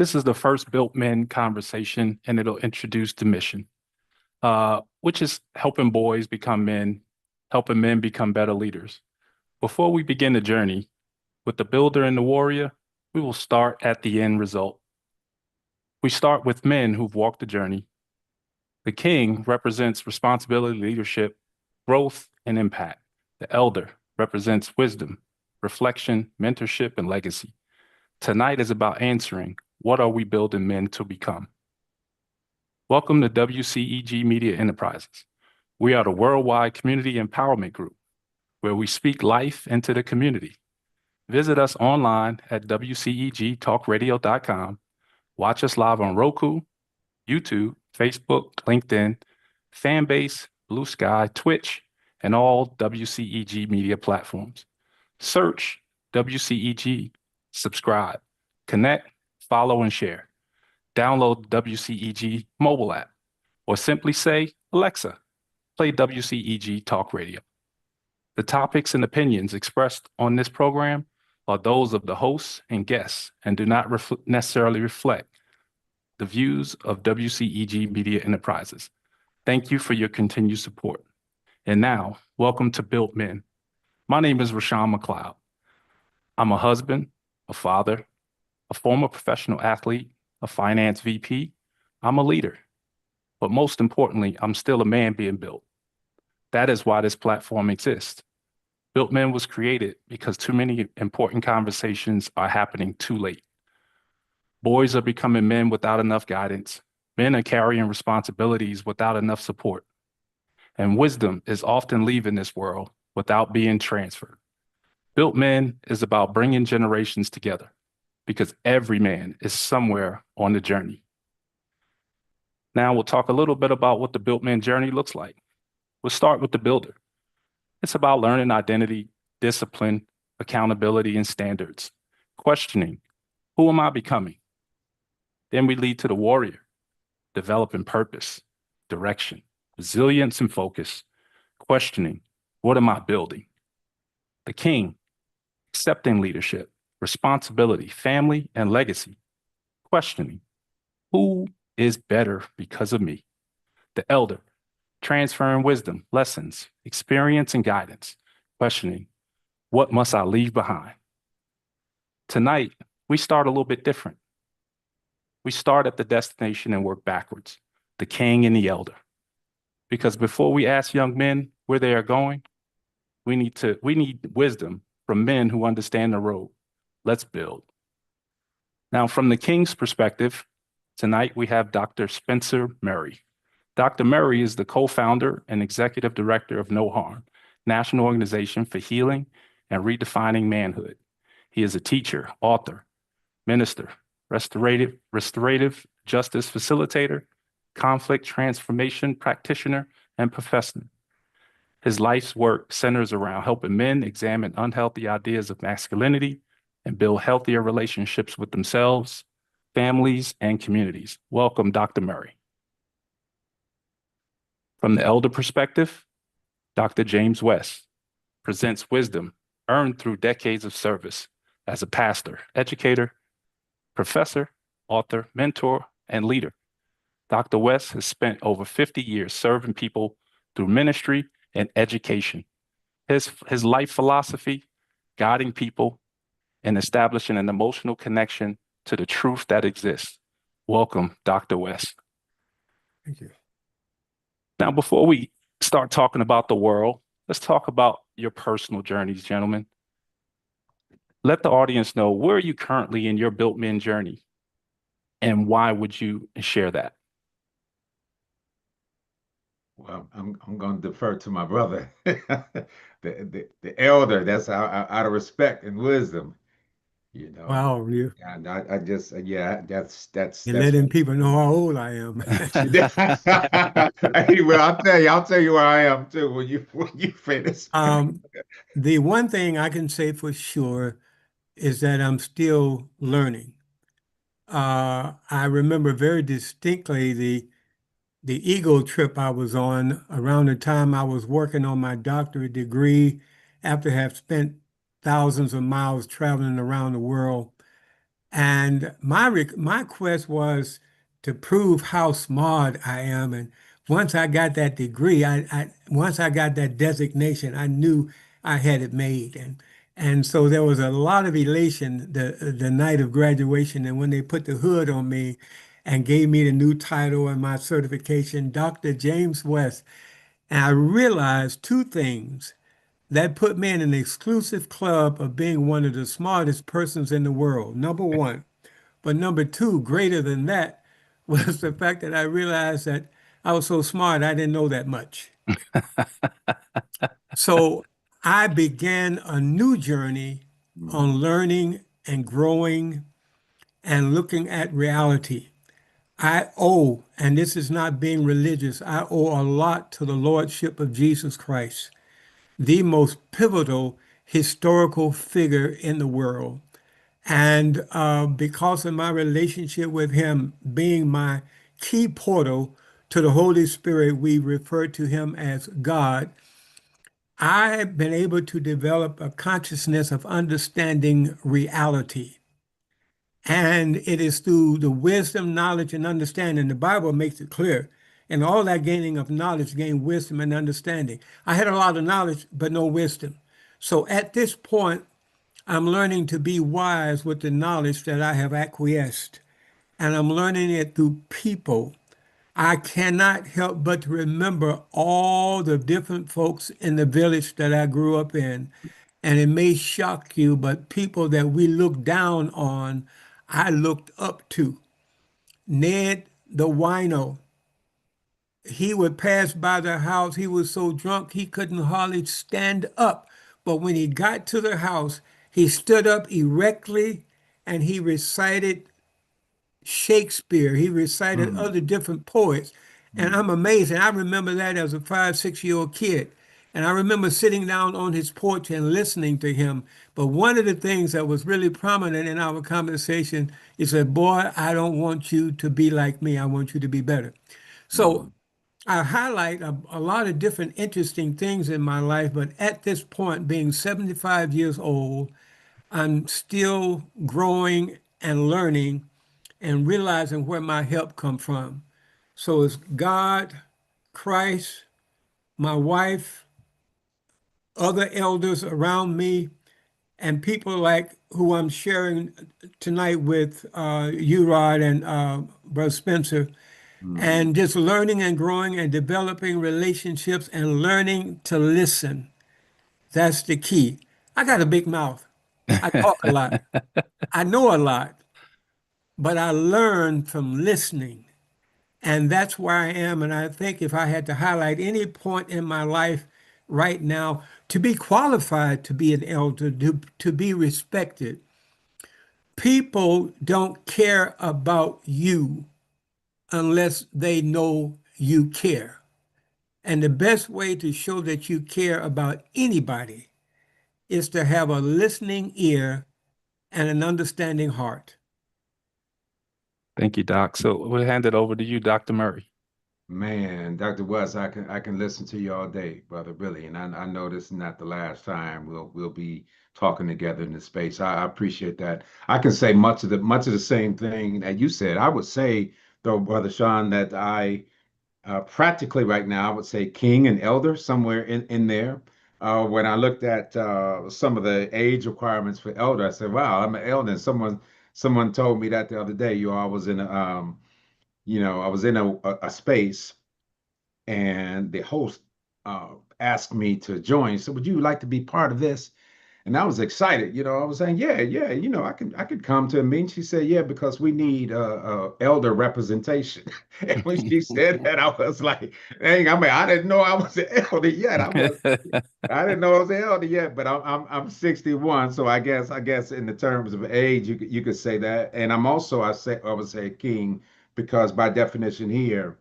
This is the first Built Men conversation, and it'll introduce the mission, which is helping boys become men, helping men become better leaders. Before we begin the journey with the builder and the warrior, we will start at the end result. We start with men who've walked the journey. The king represents responsibility, leadership, growth, and impact. The elder represents wisdom, reflection, mentorship, and legacy. Tonight is about answering, what are we building men to become? Welcome to WCEG Media Enterprises. We are the worldwide community empowerment group where we speak life into the community. Visit us online at WCEGTalkRadio.com. Watch us live on Roku, YouTube, Facebook, LinkedIn, Fanbase, Blue Sky, Twitch, and all WCEG media platforms. Search WCEG, subscribe, connect, follow, and share. Download the WCEG mobile app, or simply say, Alexa, play WCEG Talk Radio. The topics and opinions expressed on this program are those of the hosts and guests and do not necessarily reflect the views of WCEG Media Enterprises. Thank you for your continued support. And now, welcome to Built Men. My name is Roshown McLeod. I'm a husband, a father, a former professional athlete, a finance VP. I'm a leader. But most importantly, I'm still a man being built. That is why this platform exists. Built Men was created because too many important conversations are happening too late. Boys are becoming men without enough guidance. Men are carrying responsibilities without enough support. And wisdom is often leaving this world without being transferred. Built Men is about bringing generations together because every man is somewhere on the journey. Now we'll talk a little bit about what the Built Men journey looks like. We'll start with the builder. It's about learning identity, discipline, accountability, and standards, questioning, who am I becoming? Then we lead to the warrior, developing purpose, direction, resilience, and focus, questioning, what am I building? The king, accepting leadership, responsibility, family, and legacy, questioning, who is better because of me? The elder, transferring wisdom, lessons, experience, and guidance, questioning, what must I leave behind? Tonight, we start a little bit different. We start at the destination and work backwards, the king and the elder. Because before we ask young men where they are going, we need wisdom from men who understand the road. Let's build. Now, from the king's perspective, tonight we have Dr. Spencer Murray. Dr. Murray is the co-founder and executive director of No Harm, National Organization for Healing and Redefining Manhood. He is a teacher, author, minister, restorative justice facilitator, conflict transformation practitioner, and professor. His life's work centers around helping men examine unhealthy ideas of masculinity and build healthier relationships with themselves, families, and communities. Welcome, Dr. Murray. From the elder perspective, Dr. James West presents wisdom earned through decades of service as a pastor, educator, professor, author, mentor, and leader. Dr. West has spent over 50 years serving people through ministry and education. His life philosophy, guiding people and establishing an emotional connection to the truth that exists. Welcome, Dr. West. Thank you. Now, before we start talking about the world, let's talk about your personal journeys, gentlemen. Let the audience know, where are you currently in your Built Men journey, and why would you share that? Well, I'm going to defer to my brother, the elder. That's out of respect and wisdom, you know. Wow, you And I just yeah, that's you're letting people know how old I am. Hey, well, I'll tell you where I am too when you finish. The one thing I can say for sure is that I'm still learning. I remember very distinctly the ego trip I was on around the time I was working on my doctorate degree after have spent thousands of miles traveling around the world. And my quest was to prove how smart I am. And once I got that degree, once I got that designation, I knew I had it made. And so there was a lot of elation the night of graduation. And when they put the hood on me and gave me the new title and my certification, Dr. James West, and I realized two things. That put me in an exclusive club of being one of the smartest persons in the world, number one. But number two, greater than that, was the fact that I realized that I was so smart, I didn't know that much. So I began a new journey on Mm, learning and growing and looking at reality. I owe, and this is not being religious, I owe a lot to the Lordship of Jesus Christ, the most pivotal historical figure in the world. And because of my relationship with him being my key portal to the Holy Spirit, we refer to him as God. I've been able to develop a consciousness of understanding reality. And it is through the wisdom, knowledge, and understanding. The Bible makes it clear. And all that gaining of knowledge, gain wisdom and understanding. I had a lot of knowledge, but no wisdom. So at this point, I'm learning to be wise with the knowledge that I have acquiesced, and I'm learning it through people. I cannot help but to remember all the different folks in the village that I grew up in. And it may shock you, but people that we look down on, I looked up to. Ned the wino, he would pass by the house. He was so drunk he couldn't hardly stand up. But when he got to the house, he stood up erectly and he recited Shakespeare. He recited mm, other different poets. And mm, I'm amazed. And I remember that as a 5, 6 year old kid. And I remember sitting down on his porch and listening to him. But one of the things that was really prominent in our conversation is that, boy, I don't want you to be like me. I want you to be better. So mm. I highlight a lot of different interesting things in my life, but at this point, being 75 years old, I'm still growing and learning and realizing where my help come from. So it's God, Christ, my wife, other elders around me, and people like who I'm sharing tonight with you, Rod, and Brother Spencer, Mm. and just learning and growing and developing relationships and learning to listen. That's the key. I got a big mouth. I talk a lot. I know a lot, but I learn from listening. And that's where I am. And I think if I had to highlight any point in my life right now, to be qualified to be an elder, to be respected, people don't care about you unless they know you care. And the best way to show that you care about anybody is to have a listening ear and an understanding heart. Thank you, Doc. So we'll hand it over to you, Dr. Murray. Man, Dr. West, I can listen to you all day, brother, really. And I know this is not the last time we'll be talking together in this space. I appreciate that. I can say much of the same thing that you said. I would say, though, Brother Sean, that I practically right now, I would say king and elder somewhere in there. When I looked at some of the age requirements for elder, I said, "Wow, I'm an elder." And someone told me that the other day. I was in I was in a space, and the host asked me to join. So, would you like to be part of this? And I was excited. I was saying, yeah, yeah, I could come to a meeting. She said, yeah, because we need elder representation. And when she said that, I was like, dang, I didn't know I was an elder yet. I didn't know I was an elder yet, but I'm 61, so I guess in the terms of age, you could say that. And I'm also I would say king because by definition here,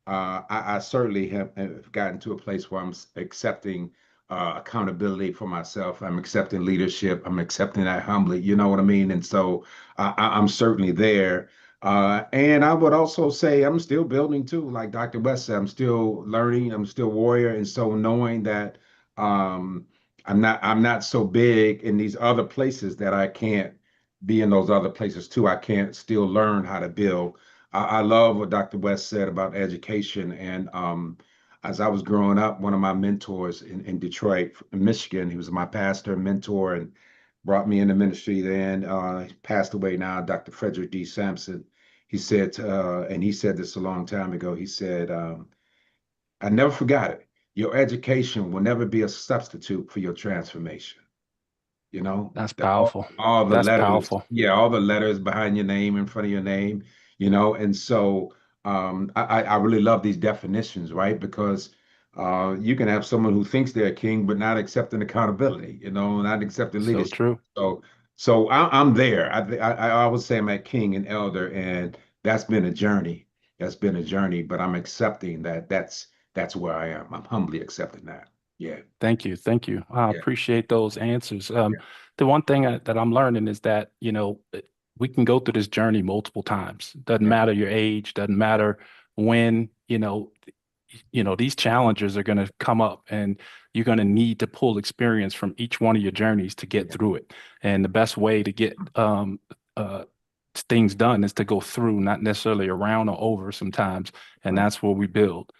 I certainly have gotten to a place where I'm accepting accountability for myself. I'm accepting leadership. I'm accepting that humbly. You know what I mean? And so I'm certainly there. And I would also say I'm still building too, like Dr. West said, I'm still learning, I'm still warrior. And so knowing that um, I'm not so big in these other places that I can't be in those other places too, I can't still learn how to build. I love what Dr. West said about education. And as I was growing up, one of my mentors in Detroit, in Michigan, he was my pastor and mentor and brought me into ministry then. He passed away now, Dr. Frederick D. Sampson. He said, and he said this a long time ago, he said, I never forgot it. Your education will never be a substitute for your transformation. You know, That's powerful. all the That's letters, powerful. yeah, all the letters behind your name, in front of your name, and so I really love these definitions, right? Because you can have someone who thinks they're a king, but not accepting accountability, not accepting So leadership. true. So I'm there. I always say I'm a king and elder, and that's been a journey. That's been a journey, but I'm accepting that that's where I am. I'm humbly accepting that. Yeah, Thank you. Thank you. I yeah, appreciate those answers. yeah, The one thing that I'm learning is that, we can go through this journey multiple times. Doesn't yeah, matter your age, doesn't matter when, these challenges are going to come up and you're going to need to pull experience from each one of your journeys to get yeah, through it. And the best way to get uh, things done is to go through, not necessarily around or over sometimes. And right. that's where we build,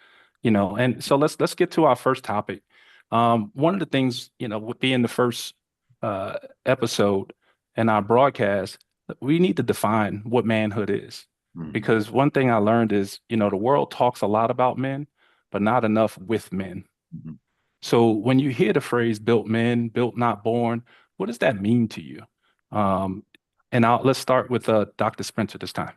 and so let's get to our first topic. One of the things, with being the first uh, episode in our broadcast, we need to define what manhood is. Mhm, Because one thing I learned is, the world talks a lot about men, but not enough with men. mhm. So when you hear the phrase built men, built not born, what does that mean to you? Um, and let's start with Dr. Spencer this time.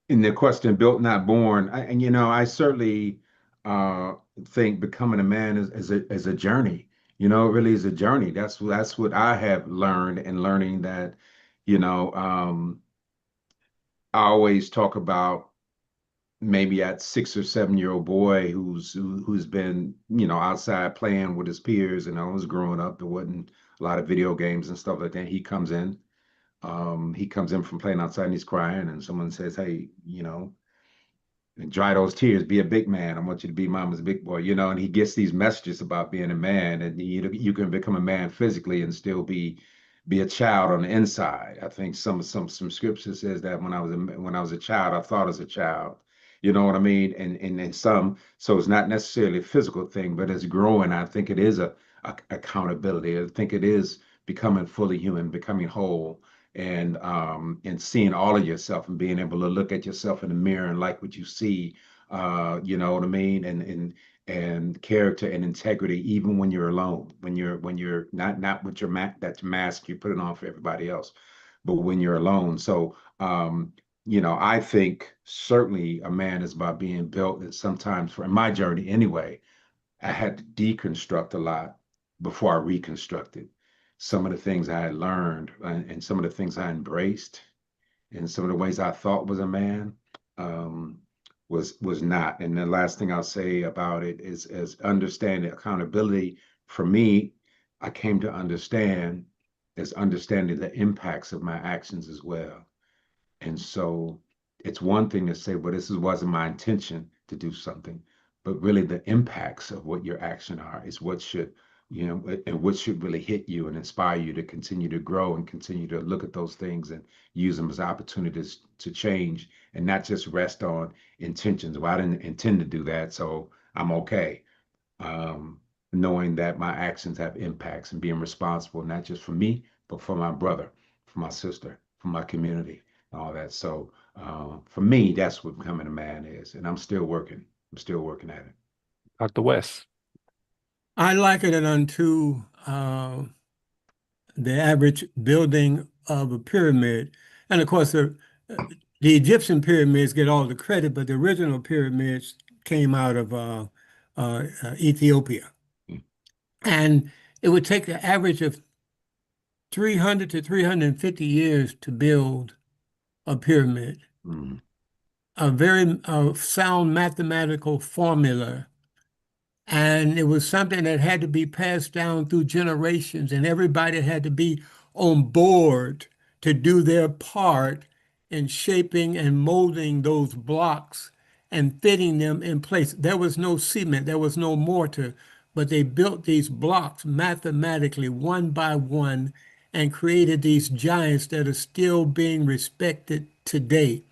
In the question, built not born, and I certainly uh, think becoming a man is a journey. It really is a journey. That's what I have learned, and learning that, I always talk about maybe that 6 or 7 year old boy who's been outside playing with his peers, and I was growing up. There wasn't a lot of video games and stuff like that. He comes in from playing outside and he's crying, and someone says, "Hey, and dry those tears, be a big man. I want you to be mama's big boy," and he gets these messages about being a man, and you can become a man physically and still be a child on the inside. I think some scripture says that when I was a child, I thought as a child. You know what I mean? And some, so it's not necessarily a physical thing, but it's growing. I think it is a accountability. I think it is becoming fully human, becoming whole, and seeing all of yourself and being able to look at yourself in the mirror and like what you see. You know what I mean? And character and integrity, even when you're alone, when you're not with your that mask you're putting on for everybody else, but when you're alone. So I think certainly a man is about being built. And sometimes, for in my journey anyway, I had to deconstruct a lot before I reconstructed. Some of the things I had learned, and some of the things I embraced, and some of the ways I thought was a man, um, was not. And the last thing I'll say about it is understanding accountability. For me, I came to understand is understanding the impacts of my actions as well. And so it's one thing to say, well, wasn't my intention to do something, but really the impacts of what your action are is what should, and what should really hit you and inspire you to continue to grow and continue to look at those things and use them as opportunities to change, and not just rest on intentions. Well, I didn't intend to do that, so I'm okay. um, Knowing that my actions have impacts and being responsible, not just for me, but for my brother, for my sister, for my community, and all that. So for me, that's what becoming a man is. And I'm still working. I'm still working at it. Dr. West. I liken it unto the average building of a pyramid. And of course, the Egyptian pyramids get all the credit, but the original pyramids came out of Ethiopia. And it would take the average of 300 to 350 years to build a pyramid. Mhm. A very sound mathematical formula. And it was something that had to be passed down through generations, and everybody had to be on board to do their part in shaping and molding those blocks and fitting them in place. There was no cement, there was no mortar, but they built these blocks mathematically one by one, and created these giants that are still being respected today.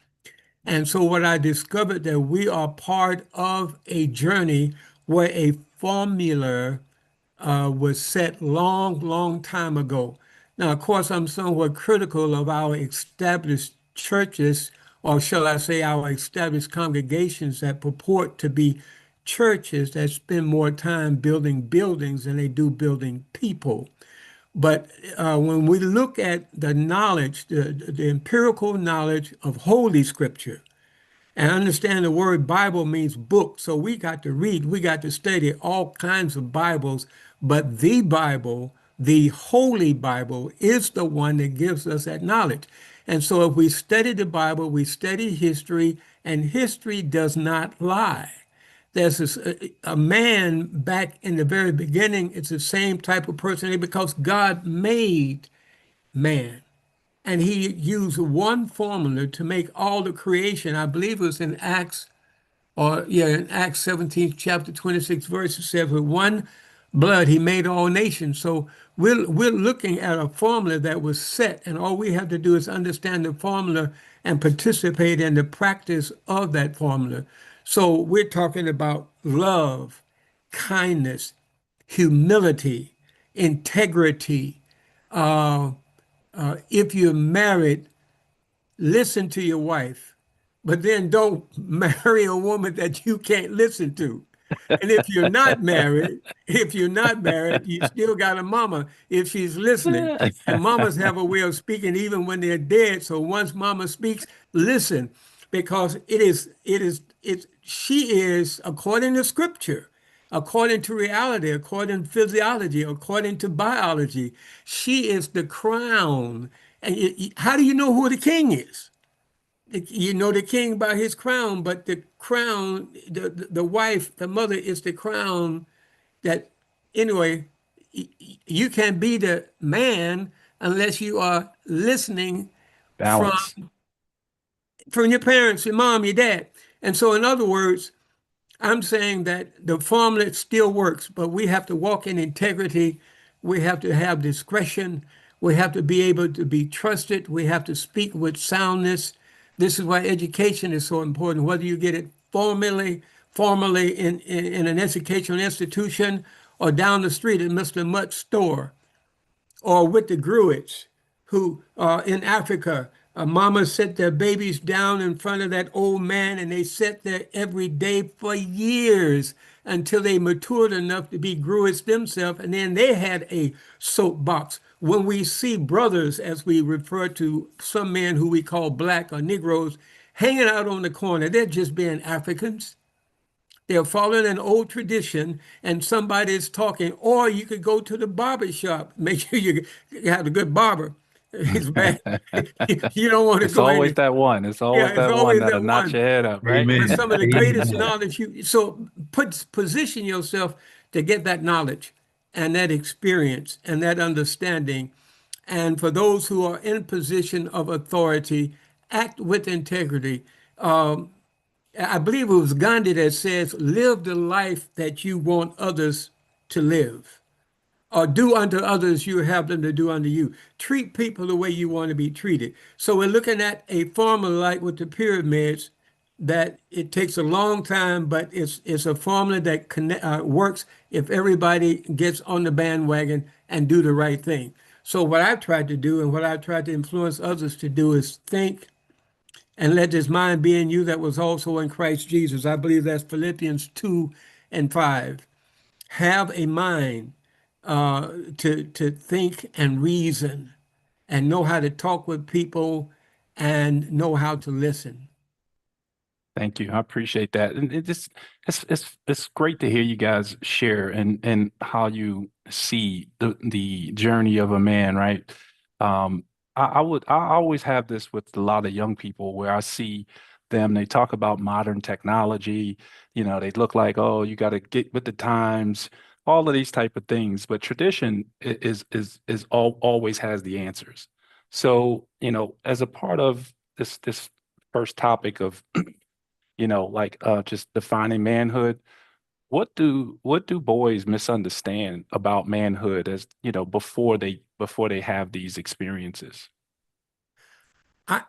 And so what I discovered that we are part of a journey where a formula was set long, long time ago. Now, of course, I'm somewhat critical of our established churches, or shall I say, our established congregations that purport to be churches that spend more time building buildings than they do building people. But when we look at the knowledge, the empirical knowledge of Holy Scripture, and understand the word Bible means book. So we got to read, we got to study all kinds of Bibles, but the Bible, the Holy Bible, is the one that gives us that knowledge. And so if we study the Bible, we study history, and history does not lie. There's a man back in the very beginning, it's the same type of person because God made man. And he used one formula to make all the creation. I believe it was in Acts, or yeah, in Acts 17, chapter 26, verse, it says, with one blood he made all nations. So we're looking at a formula that was set, and all we have to do is understand the formula and participate in the practice of that formula. So we're talking about love, kindness, humility, integrity. If you're married, listen to your wife, but then don't marry a woman that you can't listen to. And if you're not married, you still got a mama if she's listening. And mamas have a way of speaking even when they're dead. So once mama speaks, listen, because she is, according to scripture, according to reality, according to physiology, according to biology, she is the crown. And how do you know who the king is? You know the king by his crown, but the crown, the wife, the mother is the crown that, anyway, you can be the man unless you are listening from Balance. your parents, your mom, your dad. And so, in other words, I'm saying that the formula still works, but we have to walk in integrity. We have to have discretion. We have to be able to be trusted. We have to speak with soundness. This is why education is so important, whether you get it formally in an educational institution or down the street at Mr. Mutt's store or with the Gruits, who in Africa, mamas set their babies down in front of that old man, and they sat there every day for years until they matured enough to be Gruits themselves, and then they had a soapbox. When we see brothers, as we refer to some men who we call black or Negroes, hanging out on the corner, they're just being Africans. They're following an old tradition and somebody is talking, or you could go to the barber shop. Make sure you have a good barber. It's bad. You don't want to It's go always in. that one. It's Yeah, always it's that one always that'll that knock your one. head up, right? But Amen. some of the greatest Amen. knowledge so position yourself to get that knowledge and that experience and that understanding. And for those who are in position of authority, act with integrity. I believe it was Gandhi that says, live the life that you want others to live, or do unto others you have them to do unto you. Treat people the way you want to be treated. So we're looking at a formula like with the pyramids that it takes a long time, but it's a formula that works if everybody gets on the bandwagon and do the right thing. So what I've tried to do and what I've tried to influence others to do is think and let this mind be in you that was also in Christ Jesus. I believe that's Philippians 2 and 5. Have a mind to think and reason and know how to talk with people and know how to listen. Thank you. I appreciate that. And it's great to hear you guys share and how you see the journey of a man, right? I always have this with a lot of young people where I see them, they talk about modern technology, they look like, oh, you got to get with the times, all of these type of things. But tradition always has the answers. So, as a part of this first topic of just defining manhood. What do boys misunderstand about manhood as, before they before they have these experiences? I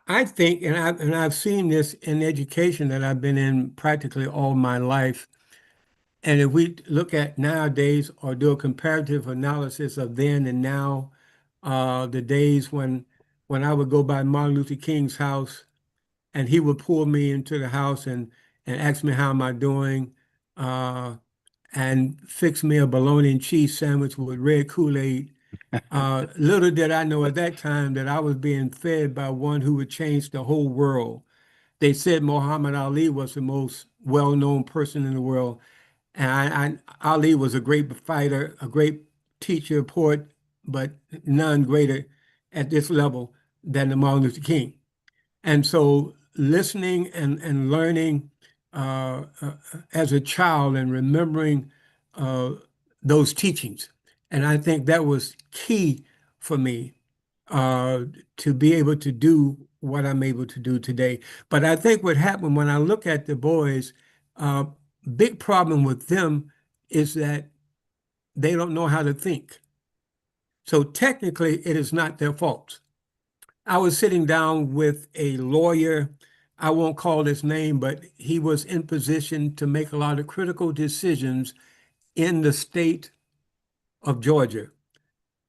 I think, and I've seen this in education that I've been in practically all my life. And if we look at nowadays or do a comparative analysis of then and now, the days when I would go by Martin Luther King's house and he would pull me into the house and ask me how am I doing, uh, and fix me a bologna and cheese sandwich with red Kool-Aid. Little did I know at that time that I was being fed by one who would change the whole world. They said Muhammad Ali was the most well-known person in the world. And Ali was a great fighter, a great teacher, poet, but none greater at this level than the Martin Luther King. And so listening and learning as a child and remembering uh, those teachings. And I think that was key for me uh, to be able to do what I'm able to do today. But I think what happened when I look at the boys, uh, big problem with them is that they don't know how to think. So technically, it is not their fault. I was sitting down with a lawyer. I won't call his name, but he was in position to make a lot of critical decisions in the state of Georgia.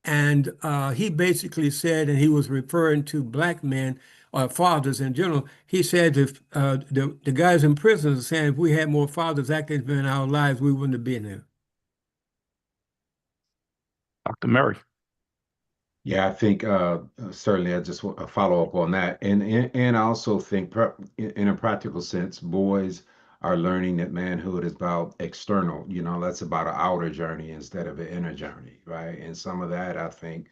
And he basically said, and he was referring to black men or fathers in general. He said, if the guys in prison are saying if we had more fathers active in our lives, we wouldn't have been here. Dr. Murray. Yeah, I think certainly I just want to follow up on that, and I also think in a practical sense, boys are learning that manhood is about external. You know, that's about an outer journey instead of an inner journey, right? And some of that I think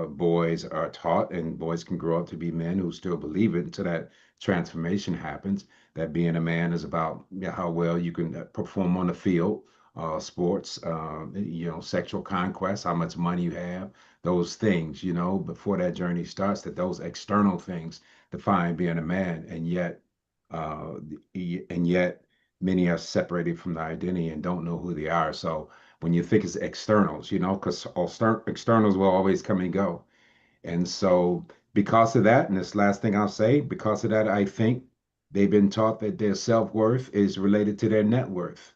boys are taught, and boys can grow up to be men who still believe it until that transformation happens. That being a man is about how well you can perform on the field, sports, sexual conquest, how much money you have, those things, before that journey starts, that those external things define being a man. Uh, and yet many are separated from the identity and don't know who they are. So when you think it's externals, because externals will always come and go. And so because of that, and this last thing I'll say, because of that, I think they've been taught that their self-worth is related to their net worth,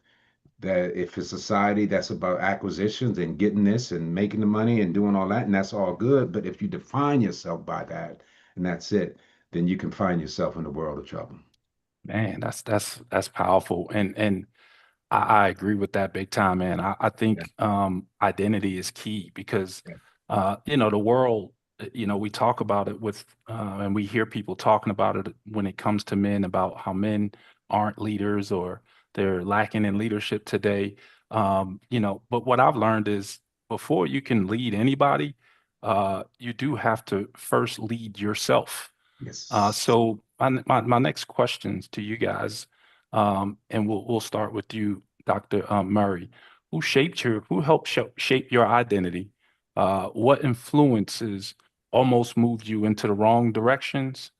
that if a society that's about acquisitions and getting this and making the money and doing all that, and that's all good. But if you define yourself by that and that's it, then you can find yourself in a world of trouble. Man, that's powerful. And I agree with that big time, man. I Yeah, think identity is key because yeah. the world, we talk about it with and we hear people talking about it when it comes to men about how men aren't leaders or they're lacking in leadership today. But what I've learned is before you can lead anybody, you do have to first lead yourself. Yes. So my next questions to you guys, and we'll start with you, Dr. Murray. Who helped shape your identity? What influences almost moved you into the wrong directions?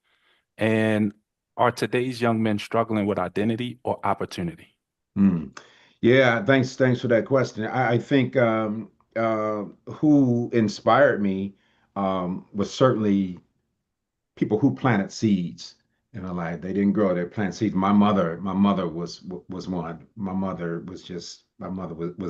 And are today's young men struggling with identity or opportunity? Hmm. Yeah, thanks for that question. I think who inspired me was certainly people who planted seeds in my life. They didn't grow, they planted seeds. My mother was one. My mother was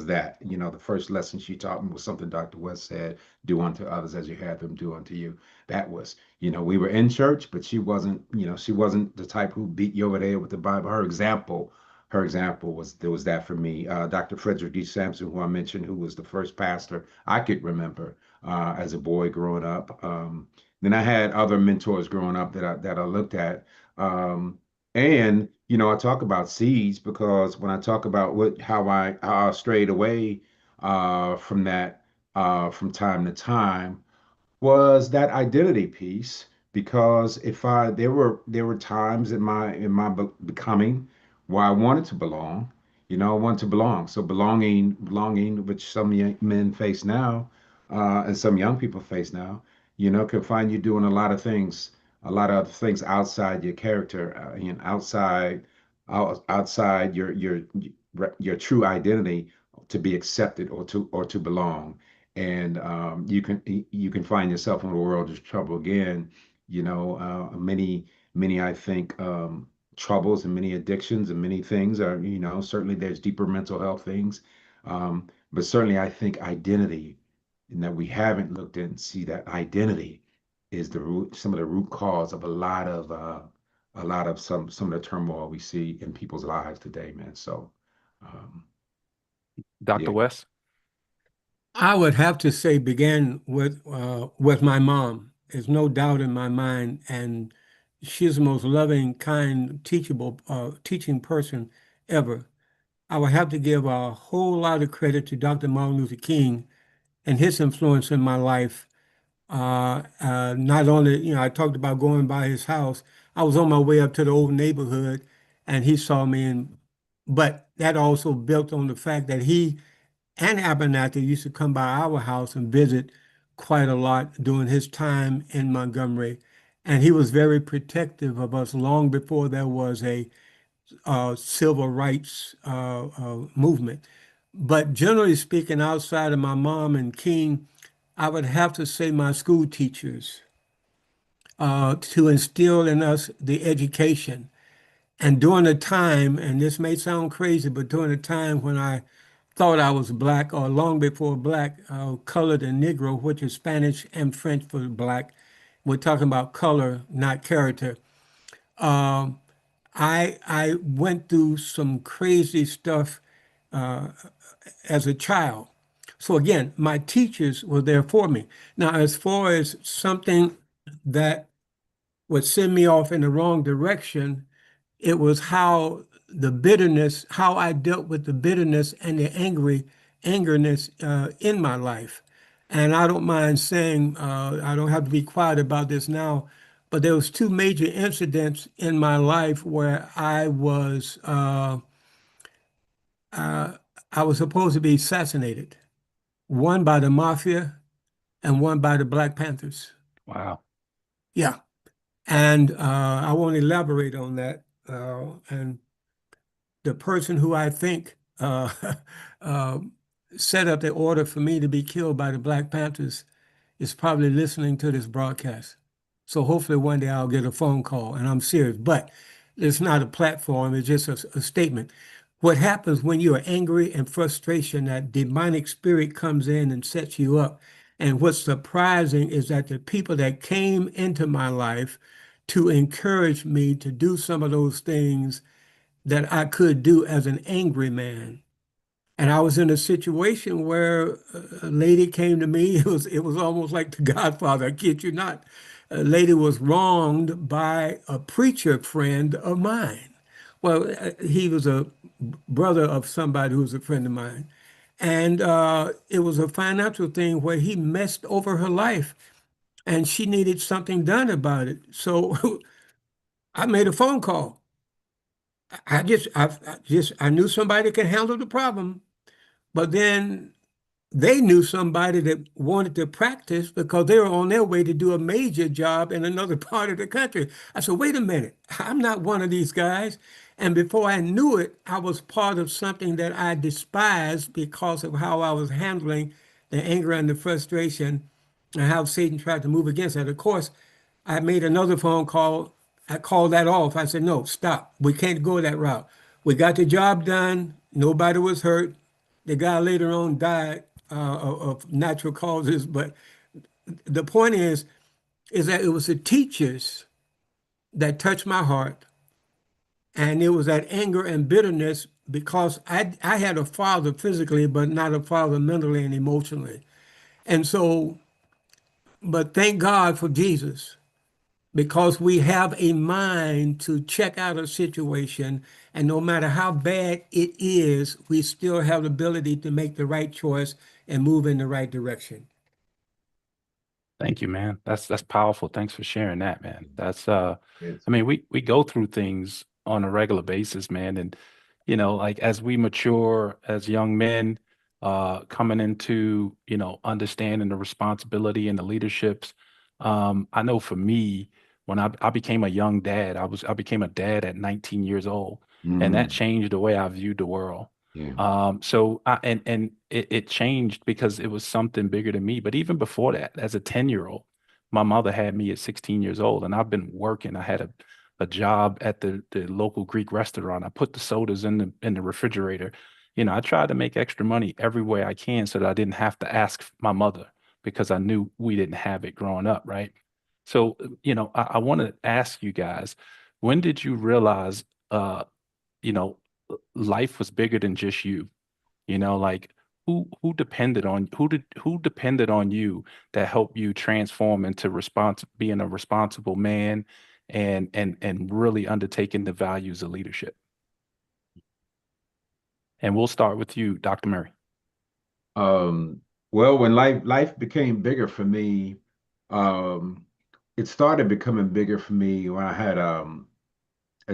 that. The first lesson she taught me was something Dr. West said, do unto others as you had them do unto you. That was, we were in church, but she wasn't the type who beat you over the head with the Bible. Her example was that for me. Dr. Frederick D. Sampson, who I mentioned, who was the first pastor I could remember as a boy growing up. Then I had other mentors growing up that I looked at. And I talk about seeds because when I talk about how I strayed away from that from time to time, was that identity piece, because if I there were times in my becoming where I wanted to belong, I wanted to belong. So belonging, which some young men face now, and some young people face now, can find you doing a lot of other things outside your character, and outside your true identity to be accepted or to belong. and you can find yourself in a world of trouble again. You know, many I think troubles and many addictions and many things are, you know, certainly there's deeper mental health things, but certainly I think identity, and that we haven't looked and see that identity is the root, some of the root cause of a lot of some of the turmoil we see in people's lives today, man. So, um, Dr. yeah. West? I would have to say began with my mom. There's no doubt in my mind, and she's the most loving, kind, teachable, teaching person ever. I would have to give a whole lot of credit to Dr. Martin Luther King and his influence in my life. Not only, I talked about going by his house. I was on my way up to the old neighborhood, and he saw me, and but that also built on the fact that he and Abernathy used to come by our house and visit quite a lot during his time in Montgomery. And he was very protective of us long before there was a civil rights movement. But generally speaking, outside of my mom and King, I would have to say my school teachers to instill in us the education. And during a time, and this may sound crazy, but during a time when I thought I was black, or long before black, colored and Negro, which is Spanish and French for black. We're talking about color, not character. Um, I went through some crazy stuff uh, as a child. So again, my teachers were there for me. Now, as far as something that would send me off in the wrong direction, it was how the bitterness, how I dealt with the bitterness and the angerness in my life. And I don't mind saying, I don't have to be quiet about this now, but there was two major incidents in my life where uh, I was supposed to be assassinated. One by the mafia and one by the Black Panthers. Wow. Yeah, and I won't elaborate on that. And the person who I think uh, set up the order for me to be killed by the Black Panthers is probably listening to this broadcast. So hopefully one day I'll get a phone call, and I'm serious. But it's not a platform, it's just a statement. What happens when you are angry and frustration, that demonic spirit comes in and sets you up. And what's surprising is that the people that came into my life to encourage me to do some of those things that I could do as an angry man. And I was in a situation where a lady came to me. It was almost like The Godfather. I kid you not. A lady was wronged by a preacher friend of mine. Well, he was a brother of somebody who was a friend of mine. And it was a financial thing where he messed over her life and she needed something done about it. So I made a phone call. I knew somebody could handle the problem, but then they knew somebody that wanted to practice because they were on their way to do a major job in another part of the country. I said, wait a minute, I'm not one of these guys. And before I knew it, I was part of something that I despised because of how I was handling the anger and the frustration and how Satan tried to move against that. Of course, I made another phone call. I called that off. I said, no, stop. We can't go that route. We got the job done. Nobody was hurt. The guy later on died of natural causes. But the point is that it was the teachers that touched my heart. And it was that anger and bitterness because I had a father physically, but not a father mentally and emotionally. And so, but thank God for Jesus because we have a mind to check out a situation. And no matter how bad it is, we still have the ability to make the right choice and move in the right direction. Thank you, man. That's powerful. Thanks for sharing that, man. That's Yes. I mean, we go through things on a regular basis, man. And like as we mature as young men, coming into, understanding the responsibility and the leaderships. I know for me, when I became a young dad, I became a dad at 19 years old, and that Mm, changed the way I viewed the world. Yeah. And it changed because it was something bigger than me. But even before that, as a 10-year-old, my mother had me at 16 years old, and I've been working. I had a job at the local Greek restaurant. I put the sodas in the refrigerator. I tried to make extra money every way I can so that I didn't have to ask my mother because I knew we didn't have it growing up, right? So, I want to ask you guys, when did you realize, you know, life was bigger than just you? Like who depended on you that helped you transform into being a responsible man and really undertaking the values of leadership. And we'll start with you, Dr. Murray. Um, well, when life became bigger for me, um, it started becoming bigger for me when I had a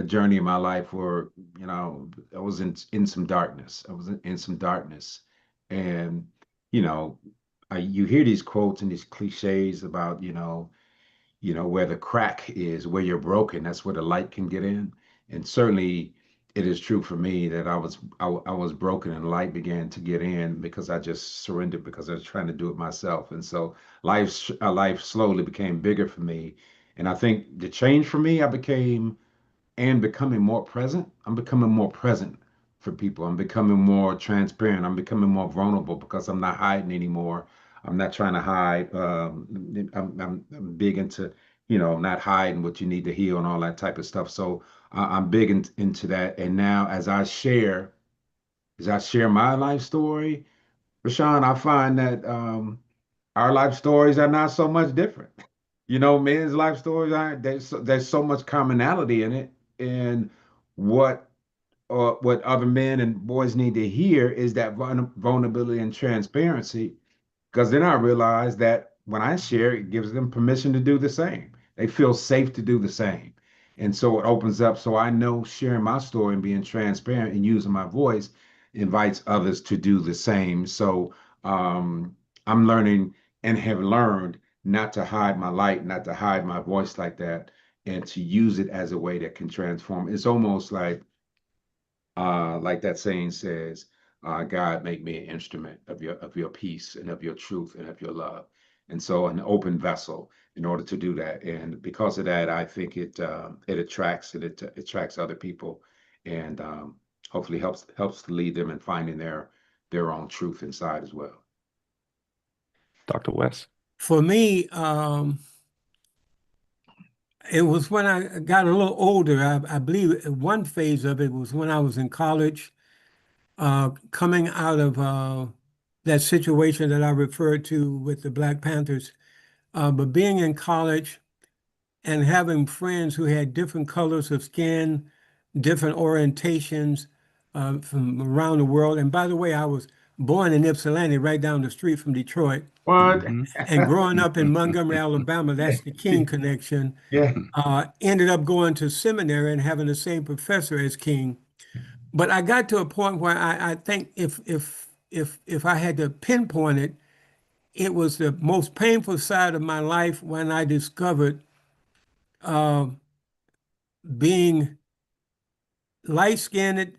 journey in my life where, I was in some darkness. I was in some darkness. And, you know, you hear these quotes and these cliches about, where the crack is, where you're broken, that's where the light can get in. And certainly it is true for me that I was broken and light began to get in because I just surrendered because I was trying to do it myself. And so life slowly became bigger for me. And I think the change for me, I became and becoming more present. I'm becoming more present for people. I'm becoming more transparent. I'm becoming more vulnerable because I'm not hiding anymore. I'm not trying to hide. I'm big into, not hiding what you need to heal and all that type of stuff. So I'm big into that. And now as I share my life story, Rashawn, I find that our life stories are not so much different. Men's life stories aren't, there's so much commonality in it. And what what other men and boys need to hear is that vulnerability and transparency, because then I realize that when I share, it gives them permission to do the same. They feel safe to do the same. And so it opens up. So I know sharing my story and being transparent and using my voice invites others to do the same. So I'm learning and have learned not to hide my light, not to hide my voice like that, and to use it as a way that can transform. It's almost like that saying says, God, make me an instrument of your peace and of your truth and of your love. And so an open vessel in order to do that. And because of that, I think it attracts other people and hopefully helps to lead them in finding their own truth inside as well. Dr. West. For me, it was when I got a little older. I believe one phase of it was when I was in college, coming out of that situation that I referred to with the Black Panthers. But being in college and having friends who had different colors of skin, different orientations from around the world. And by the way, I was born in Ypsilanti, right down the street from Detroit. What? Hmm. And growing up in Montgomery, Alabama, that's the King connection. Yeah. Ended up going to seminary and having the same professor as King. But I got to a point where I think if I had to pinpoint it, it was the most painful side of my life when I discovered uh, being light-skinned,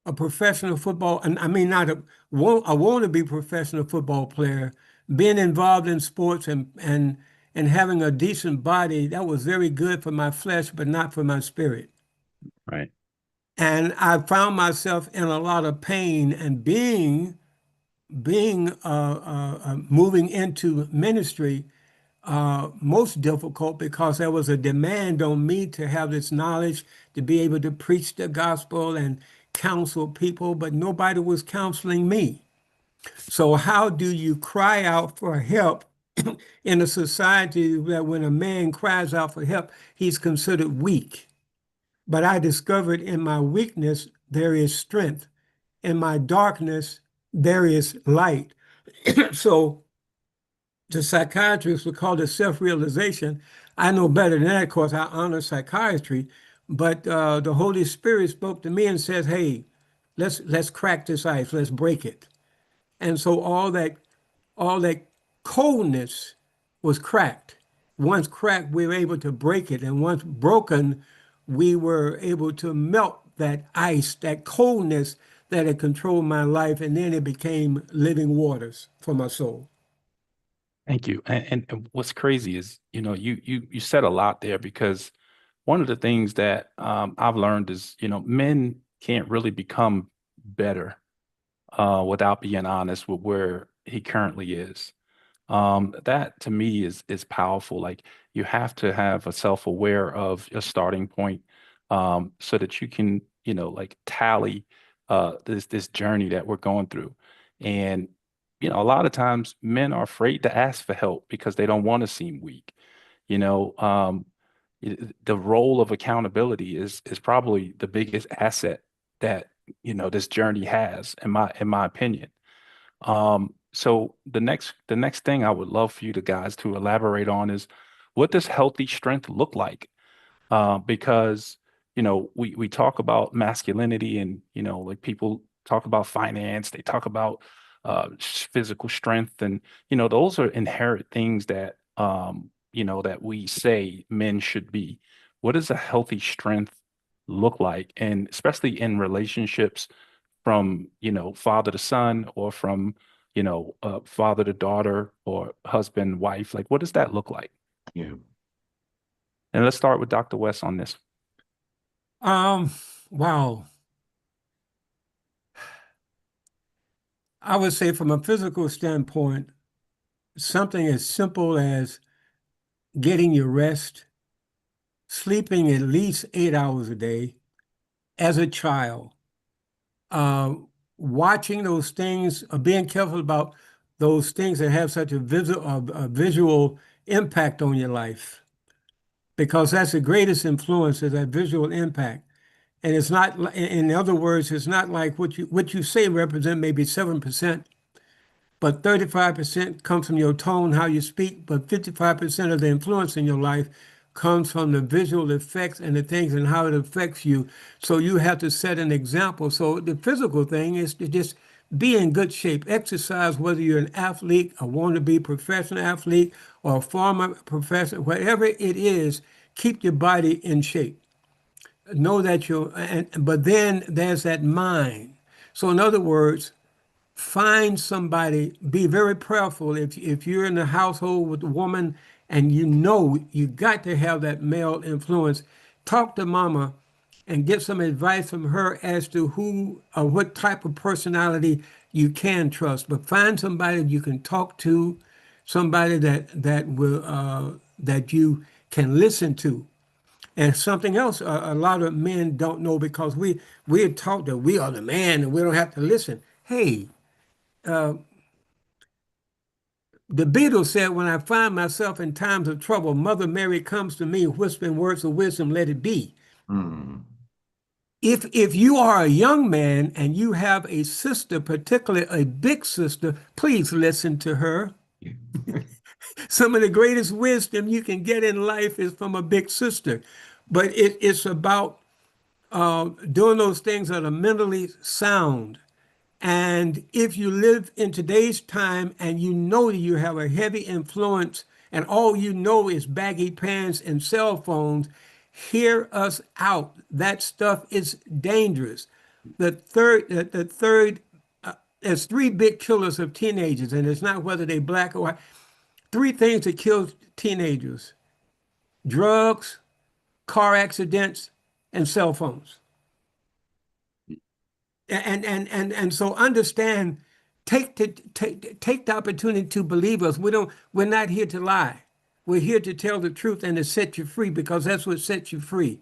a professional football, and I mean not a wannabe professional football player, being involved in sports and having a decent body that was very good for my flesh, but not for my spirit. Right. And I found myself in a lot of pain and being moving into ministry most difficult because there was a demand on me to have this knowledge to be able to preach the gospel and counsel people, but nobody was counseling me. So how do you cry out for help in a society that when a man cries out for help, he's considered weak? But I discovered in my weakness, there is strength. In my darkness, there is light. So the psychiatrists would call it self-realization. I know better than that, of course, I honor psychiatry, but the Holy Spirit spoke to me and says, hey, let's crack this ice, let's break it. And so all that coldness was cracked. Once cracked, we were able to break it. And once broken, we were able to melt that ice, that coldness that had controlled my life, and then it became living waters for my soul. Thank you. And what's crazy is, you said a lot there because one of the things that I've learned is, men can't really become better without being honest with where he currently is. That to me is powerful. Like you have to have a self-aware of your starting point, so that you can, like tally this journey that we're going through. And, a lot of times men are afraid to ask for help because they don't want to seem weak. You know, um, the role of accountability is probably the biggest asset that, this journey has, in my opinion. So the next thing I would love for you to guys to elaborate on is what does healthy strength look like? Because we talk about masculinity, and like people talk about finance, they talk about physical strength, and those are inherent things that that we say men should be. What does a healthy strength look like, and especially in relationships from father to son, or from father to daughter, or husband wife? Like, what does that look like? Yeah. And let's start with Dr. West on this. Um, wow. I would say from a physical standpoint, something as simple as getting your rest, sleeping at least 8 hours a day as a child, uh, watching those things, being careful about those things that have such a visual impact on your life, because that's the greatest influence is that visual impact. And it's not, in other words, it's not like what you say represent maybe 7%, but 35% comes from your tone, how you speak, but 55% of the influence in your life comes from the visual effects and the things and how it affects you. So you have to set an example. So the physical thing is to just be in good shape, exercise, whether you're an athlete, a wannabe professional athlete, or a former professional, whatever it is, keep your body in shape. Know that but then there's that mind. So in other words, find somebody, be very prayerful if you're in a household with a woman and you got to have that male influence. Talk to mama and get some advice from her as to who or what type of personality you can trust. But find somebody you can talk to, somebody that you can listen to. And something else a lot of men don't know, because we're taught that we are the man and we don't have to listen. Hey, the Beatles said, when I find myself in times of trouble, Mother Mary comes to me, whispering words of wisdom, let it be. Mm. If you are a young man and you have a sister, particularly a big sister, please listen to her. Some of the greatest wisdom you can get in life is from a big sister. But it's about doing those things that are mentally sound. And if you live in today's time and you know that you have a heavy influence and all you know is baggy pants and cell phones, hear us out. That stuff is dangerous. The third, there's three big killers of teenagers, and it's not whether they black or white. Three things that kill teenagers: drugs, car accidents, and cell phones. And so understand, take the opportunity to believe us. We're not here to lie. We're here to tell the truth and to set you free, because that's what sets you free.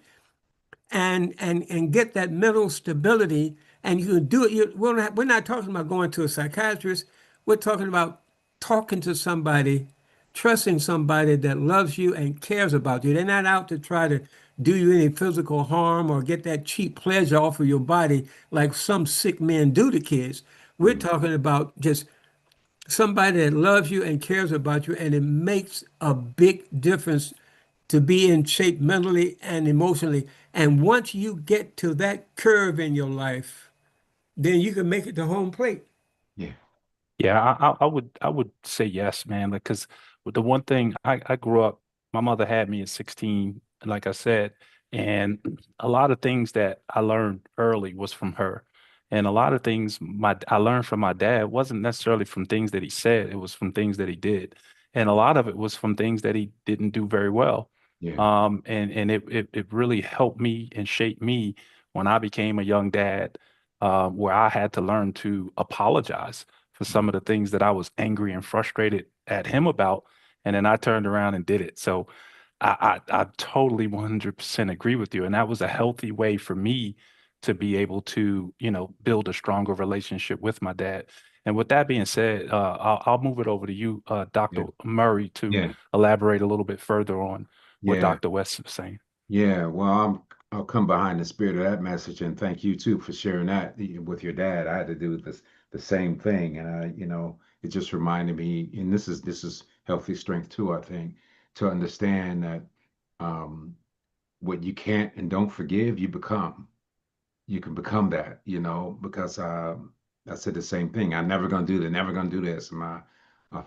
And get that mental stability, and you can do it. We're not talking about going to a psychiatrist. We're talking about talking to somebody, trusting somebody that loves you and cares about you. They're not out to try to do you any physical harm or get that cheap pleasure off of your body like some sick men do to kids. We're Mm. talking about just somebody that loves you and cares about you, and it makes a big difference to be in shape mentally and emotionally. And once you get to that curve in your life, then you can make it to home plate. Yeah. Yeah, I would say yes, man. Like, because with the one thing I grew up, my mother had me at 16, like I said, and a lot of things that I learned early was from her. And a lot of things I learned from my dad wasn't necessarily from things that he said, it was from things that he did. And a lot of it was from things that he didn't do very well. Yeah. And it really helped me and shaped me when I became a young dad, where I had to learn to apologize for some of the things that I was angry and frustrated at him about. And then I turned around and did it. So I totally 100% agree with you. And that was a healthy way for me to be able to, build a stronger relationship with my dad. And with that being said, I'll move it over to you, Yeah. Dr. Murray, to Yeah. elaborate a little bit further on what Yeah. Dr. West was saying. Yeah. Well, I'll come behind the spirit of that message, and thank you too for sharing that with your dad. I had to do the same thing, and it just reminded me, and this is healthy strength too, I think, to understand that um, what you can't and don't forgive, you can become that, because I said the same thing. I'm never gonna do that, never gonna do this. My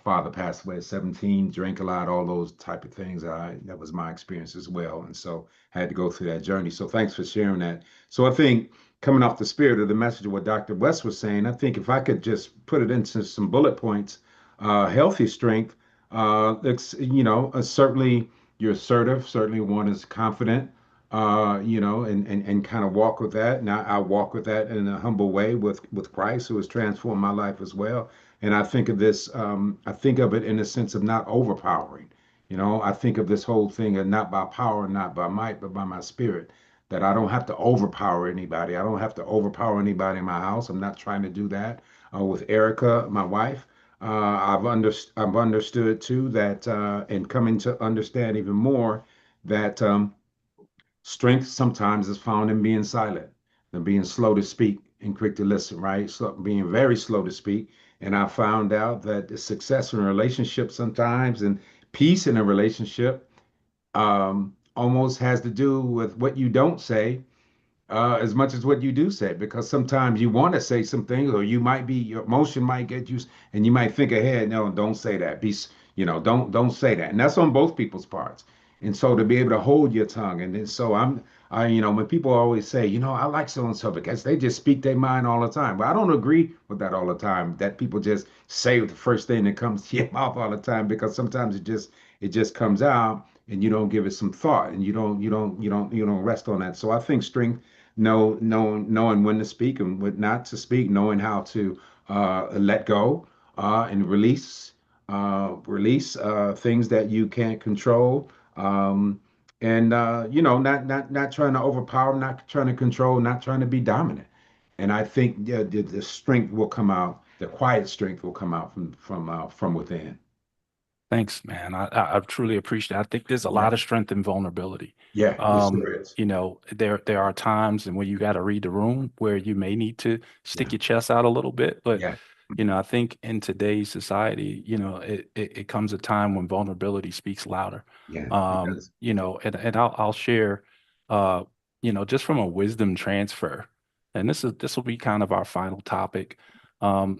father passed away at 17, drank a lot, all those type of things. That was my experience as well. And so I had to go through that journey. So thanks for sharing that. So I think coming off the spirit of the message of what Dr. West was saying, I think if I could just put it into some bullet points, healthy strength, certainly you're assertive, certainly one is confident, and kind of walk with that. And I walk with that in a humble way with Christ, who has transformed my life as well. And I think of this, I think of it in a sense of not overpowering. I think of this whole thing of not by power, not by might, but by my spirit. That I don't have to overpower anybody. I don't have to overpower anybody in my house. I'm not trying to do that. With Erica, my wife, I've understood too that, and coming to understand even more that. Strength sometimes is found in being silent and being slow to speak and quick to listen, right? So being very slow to speak. And I found out that the success in a relationship sometimes and peace in a relationship almost has to do with what you don't say as much as what you do say, because sometimes you want to say some things, or your emotion might get you, and you might think ahead. No, don't say that. Don't say that, and that's on both people's parts. And so to be able to hold your tongue, and then so when people always say, I like so and so because they just speak their mind all the time. But I don't agree with that all the time. That people just say the first thing that comes to your mouth all the time, because sometimes it just comes out, and you don't give it some thought, and you don't rest on that. So I think strength knowing when to speak and when not to speak, knowing how to let go and release things that you can't control, and not trying to overpower, not trying to control, not trying to be dominant. And I think, yeah, the strength will come out, the quiet strength will come out from within. Thanks, man. I truly appreciate it. I think there's a Yeah, lot of strength in vulnerability. yeah, yes, there is. There are times and when you got to read the room where you may need to stick Yeah, your chest out a little bit, but yeah, I think in today's society, it comes a time when vulnerability speaks louder. yeah, it does. And I'll share, uh, just from a wisdom transfer, and this will be kind of our final topic. Um,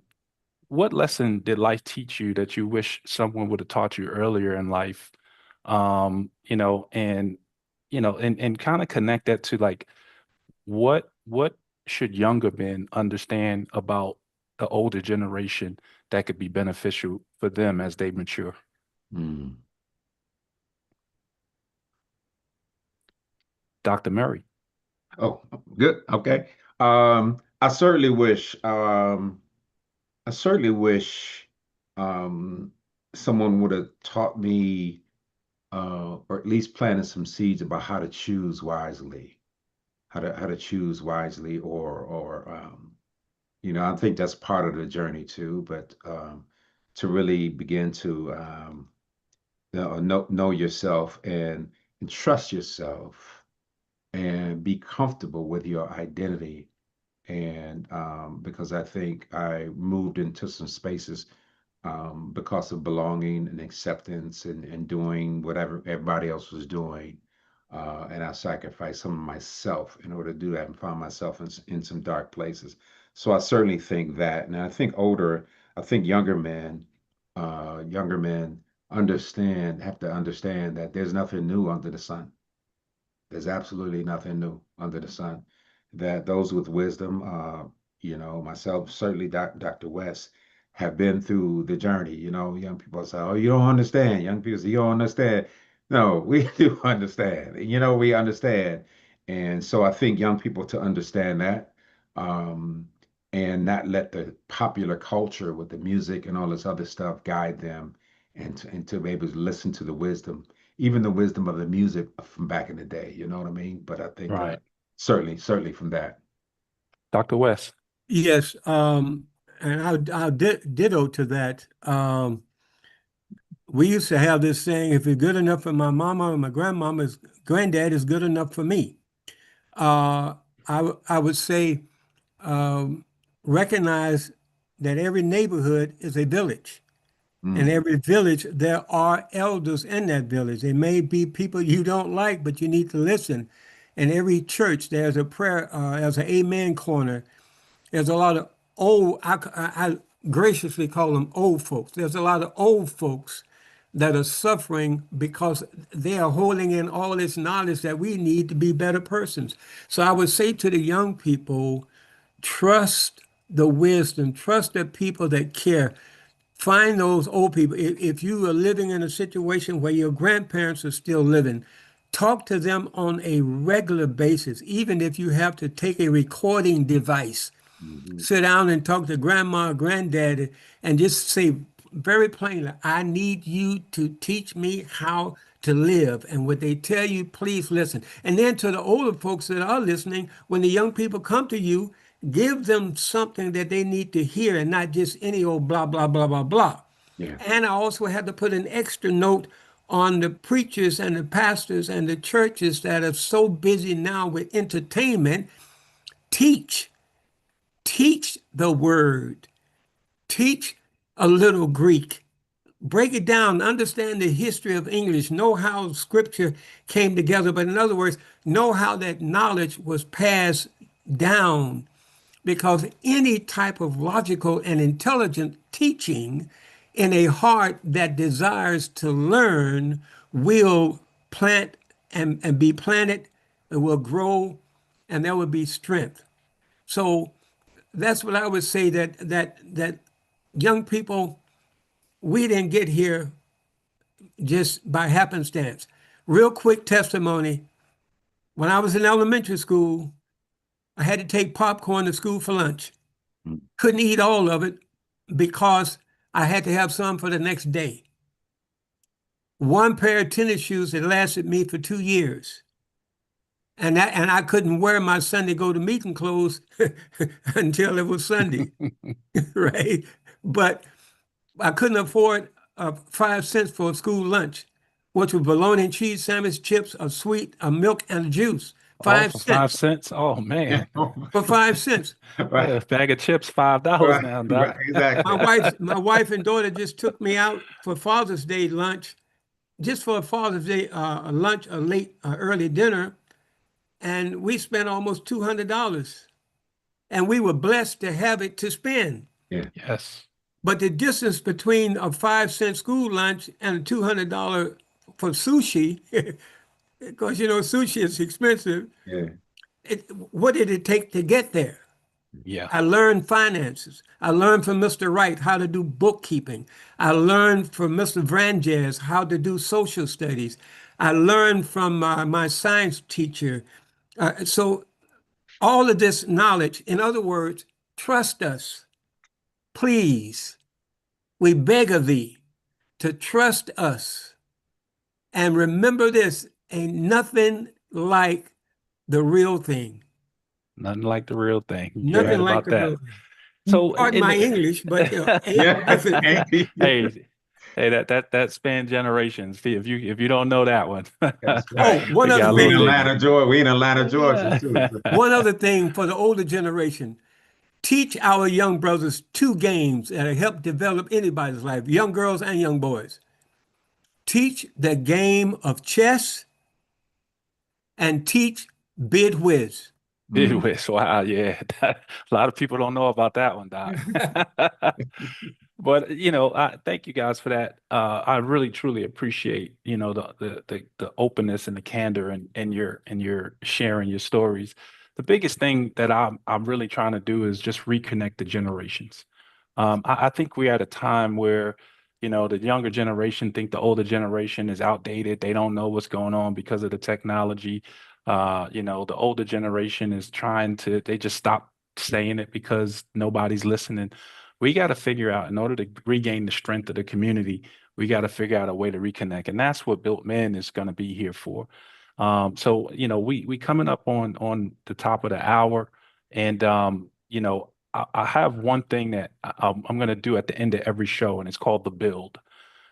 what lesson did life teach you that you wish someone would have taught you earlier in life? And kind of connect that to like what should younger men understand about the older generation that could be beneficial for them as they mature? Mm. Dr. Murray. Oh, good. Okay. I certainly wish. I certainly wish um, someone would have taught me, or at least planted some seeds about how to choose wisely, how to choose wisely, or I think that's part of the journey too. But to really begin to know yourself and trust yourself and be comfortable with your identity. And because I think I moved into some spaces because of belonging and acceptance and doing whatever everybody else was doing. And I sacrificed some of myself in order to do that and found myself in some dark places. So I certainly think that. And I think younger men have to understand that there's nothing new under the sun. There's absolutely nothing new under the sun. That those with wisdom you know, myself, certainly Dr. West, have been through the journey. You know, young people say, "Oh, you don't understand." Young people say, "You don't understand." No, we do understand. You know, we understand. And so I think young people to understand that, um, and not let the popular culture with the music and all this other stuff guide them, and to be able to listen to the wisdom, even the wisdom of the music from back in the day. You know what I mean? But I think Right. certainly from that. Dr. West. Yes, and I'll ditto to that. We used to have this saying, if it's good enough for my mama or my grandmama's granddad is good enough for me. Uh, I would say um, recognize that every neighborhood is a village. In Mm, every village, there are elders in that village. They may be people you don't like, but you need to listen. In every church, there's a prayer, there's an amen corner. There's a lot of I graciously call them old folks. There's a lot of old folks that are suffering because they are holding in all this knowledge that we need to be better persons. So I would say to the young people, trust the wisdom, trust the people that care. Find those old people. If you are living in a situation where your grandparents are still living, talk to them on a regular basis, even if you have to take a recording device, mhm. sit down and talk to grandma or granddaddy and just say very plainly, I need you to teach me how to live. And what they tell you, please listen. And then to the older folks that are listening, when the young people come to you, give them something that they need to hear and not just any old blah, blah, blah, blah, blah. Yeah. And I also had to put an extra note on the preachers and the pastors and the churches that are so busy now with entertainment. Teach. Teach the word, teach a little Greek, break it down, understand the history of English, know how scripture came together. But in other words, know how that knowledge was passed down. Because any type of logical and intelligent teaching in a heart that desires to learn will plant and be planted, it will grow, and there will be strength. So that's what I would say that young people, we didn't get here just by happenstance. Real quick testimony. When I was in elementary school, I had to take popcorn to school for lunch. Mm. Couldn't eat all of it because I had to have some for the next day. One pair of tennis shoes that lasted me for 2 years. And I couldn't wear my Sunday go to meeting clothes until it was Sunday, right? But I couldn't afford 5 cents for a school lunch, which was bologna and cheese sandwich, chips, a sweet, a milk, and a juice. All Five for five cents cents. Oh Yeah. man. for 5 cents. Right. Yeah, a bag of chips, $5 Right. now, Right. Doc. My Exactly. wife and daughter just took me out for Father's Day lunch, just for a Father's Day lunch, a late, early dinner, and we spent almost $200, and we were blessed to have it to spend. Yeah. Yes. But the distance between a 5 cent school lunch and a $200 for sushi, because you know sushi is expensive. Yeah. What did it take to get there? Yeah. I learned finances. I learned from Mr. Wright how to do bookkeeping. I learned from Mr. Vranjes how to do social studies. I learned from my science teacher. So all of this knowledge, in other words, trust us, please. We beg of thee to trust us. And remember this, ain't nothing like the real thing. Nothing like the real thing. You're Yeah. right Nothing like about the real that. thing. So Pardon in my English, but ain't Yeah. nothing. Hey, hey, that spanned generations. See, if you don't know that one, that's Oh, right. one we other got a We in little thing. digging. Atlanta, Georgia. We in Atlanta, Georgia too. Yeah. So, One other thing for the older generation. Teach our young brothers two games that help develop anybody's life, young girls and young boys. Teach the game of chess and teach bid whiz. Bid mm. whist. Wow, yeah. A lot of people don't know about that one, Doc. But I thank you guys for that. I really truly appreciate, the openness and the candor and your sharing your stories. the biggest thing that I'm really trying to do is just reconnect the generations. I think we're at a time where, the younger generation think the older generation is outdated. They don't know what's going on because of the technology. The older generation is they just stop saying it because nobody's listening. We got to figure out, in order to regain the strength of the community, we got to figure out a way to reconnect. And that's what Built Men is going to be here for. So, we coming up on the top of the hour, and I have one thing that I'm going to do at the end of every show, and it's called the build.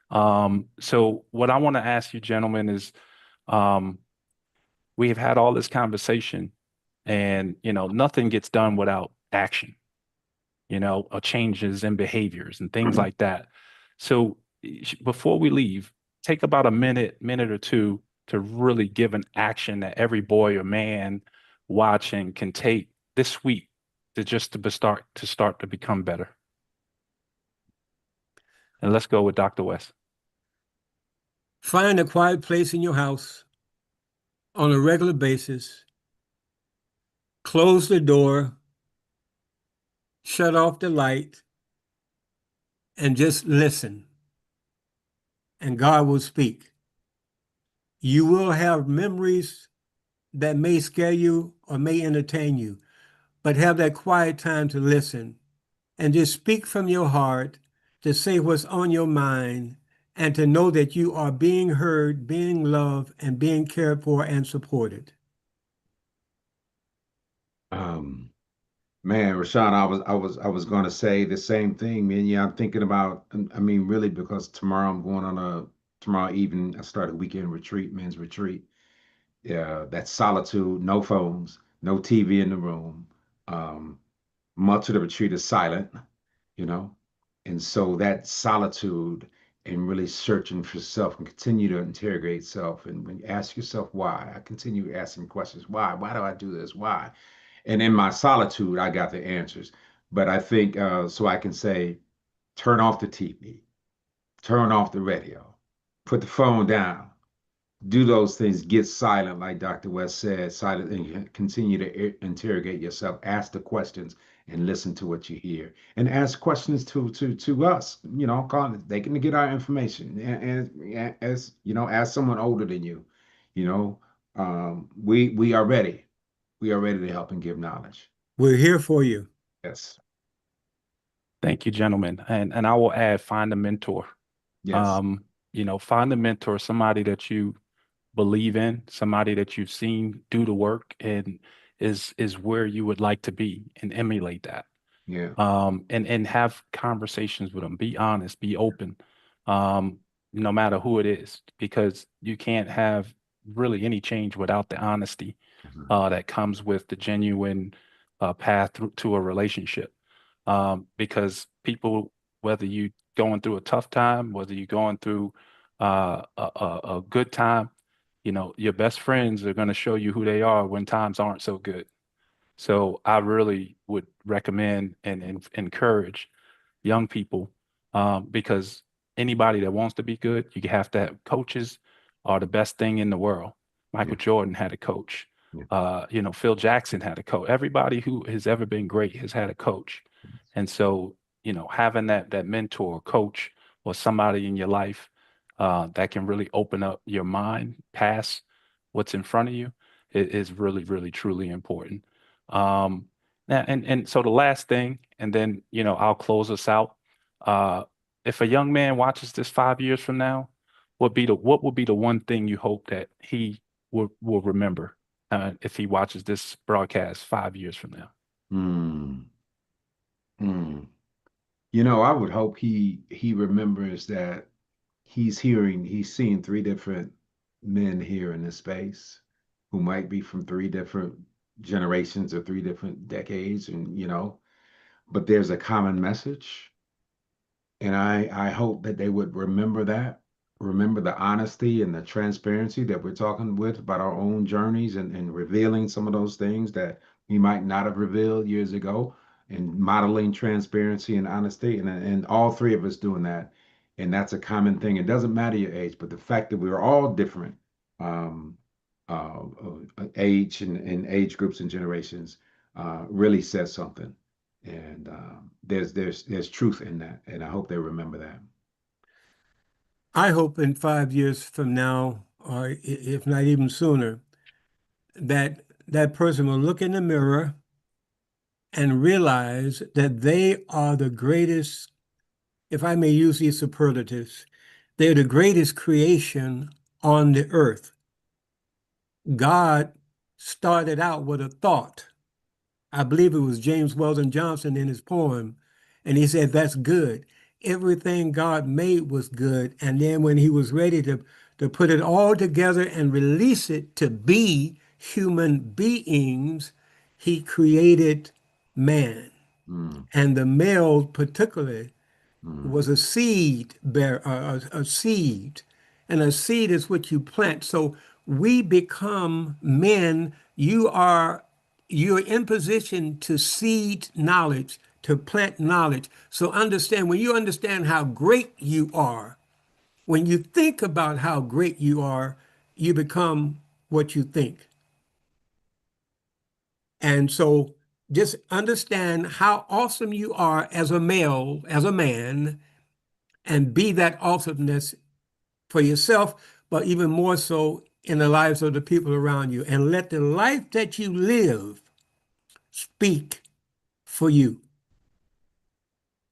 So what I want to ask you, gentlemen, is um, we have had all this conversation, and nothing gets done without action. Changes in behaviors and things like that. So before we leave, take about a minute or two to really give an action that every boy or man watching can take this week to start to become better. And let's go with Dr. West. Find a quiet place in your house on a regular basis. Close the door, shut off the light, and just listen. And God will speak. You will have memories that may scare you or may entertain you, but have that quiet time to listen and just speak from your heart, to say what's on your mind, and to know that you are being heard, being loved, and being cared for and supported. Um, Man, Rashawn, I was going to say the same thing, man. Yeah, I'm thinking about. I mean, really, because tomorrow evening I start a weekend retreat, men's retreat. Yeah, that's solitude, no phones, no TV in the room. Um, Much of the retreat is silent, you know, and so that solitude and really searching for self and continue to interrogate self and when you ask yourself why. I continue asking questions. Why do I do this? Why? And in my solitude, I got the answers. But I think so I can say, turn off the TV, turn off the radio, put the phone down, do those things, get silent, like Dr. West said, silent, and continue to interrogate yourself, ask the questions, and listen to what you hear, and ask questions to us. They can get our information, and as ask someone older than you. You know, we are ready. We are ready to help and give knowledge. We're here for you. Yes. Thank you, gentlemen. And I will add, find a mentor. Yes. Um, find a mentor, somebody that you believe in, somebody that you've seen do the work and is where you would like to be, and emulate that. Yeah. And have conversations with them. Be honest, be open, um, no matter who it is, because you can't have really any change without the honesty Mhm. that comes with the genuine path to a relationship. Because people, whether you going through a tough time, whether you're going through a good time, your best friends are going to show you who they are when times aren't so good. So I really would recommend and encourage young people, because anybody that wants to be good, you have to have coaches are the best thing in the world. Michael Yeah. Jordan had a coach. Yeah. Phil Jackson had a coach. Everybody who has ever been great has had a coach. And so, having that mentor, coach, or somebody in your life that can really open up your mind past what's in front of you is really, really, truly important. Um, and so the last thing, and then I'll close us out. Uh, if a young man watches this 5 years from now, what would be the one thing you hope that he will remember if he watches this broadcast 5 years from now? Hmm. Hmm. I would hope he remembers that he's seeing three different men here in this space who might be from three different generations or three different decades, and but there's a common message. And I hope that they would remember that, remember the honesty and the transparency that we're talking with about our own journeys, and revealing some of those things that we might not have revealed years ago, and modeling transparency and honesty, and all three of us doing that. And that's a common thing. It doesn't matter your age, but the fact that we're all different, um, age and age groups and generations really says something. And there's truth in that, and I hope they remember that. I hope in 5 years from now, or if not even sooner, that that person will look in the mirror and realize that they are the greatest, if I may use these superlatives, they're the greatest creation on the earth. God started out with a thought. I believe it was James Weldon Johnson in his poem, and he said, "That's good." Everything God made was good. And then when he was ready to put it all together and release it to be human beings, he created man. Mm, And the male, particularly, mm, was a seed bear, a seed, and a seed is what you plant. So we become men. You're in position to seed knowledge, to plant knowledge. So understand, when you understand how great you are, when you think about how great you are, you become what you think. And so just understand how awesome you are as a male, as a man, and be that awesomeness for yourself, but even more so in the lives of the people around you. And let the life that you live speak for you.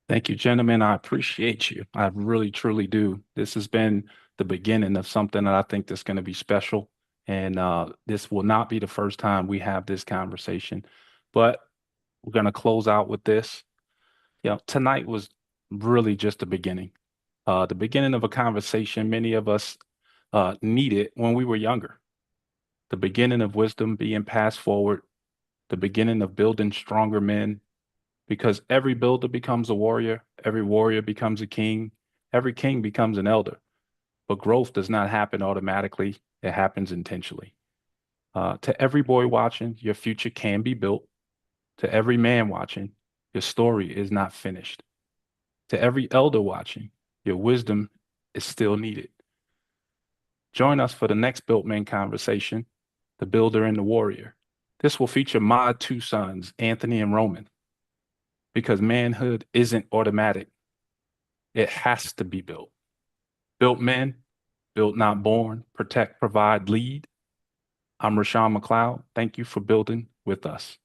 Thank you, gentlemen. I appreciate you. I really, truly do. This has been the beginning of something that I think that's going to be special. And this will not be the first time we have this conversation, but we're going to close out with this. Tonight was really just the beginning of a conversation many of us needed when we were younger, the beginning of wisdom being passed forward, the beginning of building stronger men, because every builder becomes a warrior, every warrior becomes a king, every king becomes an elder. But growth does not happen automatically, it happens intentionally. To every boy watching, your future can be built. To every man watching, your story is not finished. To every elder watching, your wisdom is still needed. Join us for the next Built Men conversation, The Builder and the Warrior. This will feature my two sons, Anthony and Roman, because manhood isn't automatic. It has to be built. Built men, built not born, protect, provide, lead. I'm Roshown McLeod. Thank you for building with us.